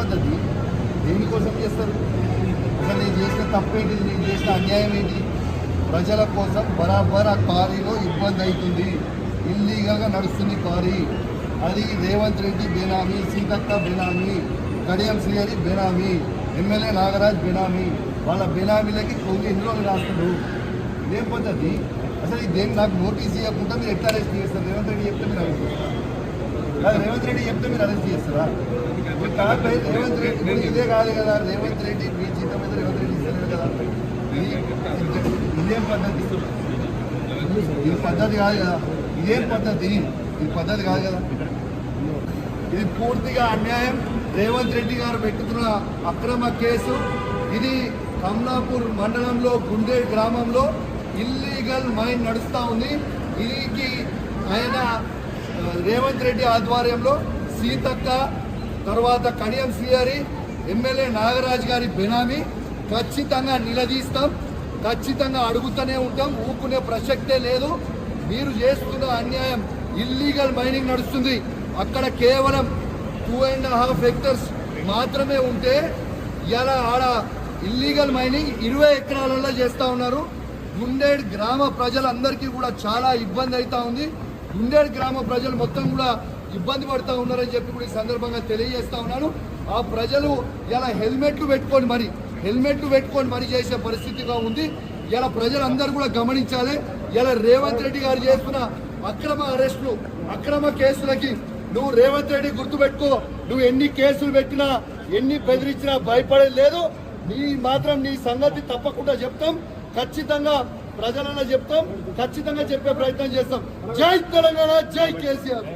పద్ధతి? దేనికోసం చేస్తారు? అసలు నేను చేసిన తప్పేంటి, నేను చేసిన అన్యాయం ఏంటి? ప్రజల కోసం బరాబర్ ఆ క్వారీలో ఇబ్బంది అవుతుంది, ఇల్లీగల్గా నడుస్తుంది క్వారీ. అది రేవంత్ రెడ్డి బేనామీ, సీతక్క బేనామీ, కడియం శ్రీహరి బేనామీ, ఎమ్మెల్యే నాగరాజ్ బేనామీ. వాళ్ళ బేనామీలకి కొన్ని ఇందులో రాస్తాడు. ఇదేం పద్ధతి? అసలు ఇదేం నాకు నోటీస్ ఇవ్వకుండా మీరు ఎట్లా అరెస్ట్ చేస్తారు? రేవంత్ రెడ్డి చెప్తే మీరు అరెస్ట్ చేస్తారు? రేవంత్ రెడ్డి చెప్తే మీరు అరెస్ట్ చేస్తారా? రేవంత్ రెడ్డి ఇదే కాదు కదా, రేవంత్ రెడ్డి మీ జీతం మీద రేవంత్ రెడ్డి ఇస్తలేదు కదా. ఇదేం పద్ధతి? ఇది పద్ధతి కాదు కదా. ఇదేం పద్ధతి? ఇది పద్ధతి కాదు కదా. ఇది పూర్తిగా అన్యాయం. రేవంత్ రెడ్డి గారు పెట్టుకున్న అక్రమ కేసు ఇది. కమలాపూర్ మండలంలో గుండేడ్ గ్రామంలో ఇల్లీగల్ మైన్ నడుస్తూ ఉంది. దీనికి ఆయన రేవంత్ రెడ్డి ఆధ్వర్యంలో సీతక్క, తర్వాత కడియం శ్రీహరి, ఎమ్మెల్యే నాగరాజ్ గారి బెనామీ. ఖచ్చితంగా నిలదీస్తాం, ఖచ్చితంగా అడుగుతూనే ఉంటాం, ఊరుకునే ప్రసక్తే లేదు. మీరు చేస్తున్న అన్యాయం. ఇల్లీగల్ మైనింగ్ నడుస్తుంది అక్కడ, కేవలం 2.5 హెక్టర్స్ మాత్రమే ఉంటే ఇలా ఆడ ఇల్లీగల్ మైనింగ్ 20 ఎకరాలలో చేస్తూ ఉన్నారు. గుండేడ్ గ్రామ ప్రజలందరికీ కూడా చాలా ఇబ్బంది అవుతా ఉంది. గుండేడ్ గ్రామ ప్రజలు మొత్తం కూడా ఇబ్బంది పడుతూ ఉన్నారని చెప్పి కూడా ఈ సందర్భంగా తెలియజేస్తా ఉన్నాను. ఆ ప్రజలు ఇలా హెల్మెట్లు పెట్టుకొని మరి చేసే పరిస్థితిగా ఉంది. ఇలా ప్రజలందరూ కూడా గమనించాలి. ఇలా రేవంత్ రెడ్డి గారు చేస్తున్న అక్రమ అరెస్టులు, అక్రమ కేసులకి నువ్వు రేవంత్ రెడ్డి గుర్తుపెట్టుకో. నువ్వు ఎన్ని కేసులు పెట్టినా, ఎన్ని బెదిరించినా భయపడేది లేదు. నీ సంగతి తప్పకుండా చెప్తాం, ఖచ్చితంగా ప్రజలలో చెప్తాం, ఖచ్చితంగా చెప్పే ప్రయత్నం చేస్తాం. జై తెలంగాణ, జై కేసీఆర్.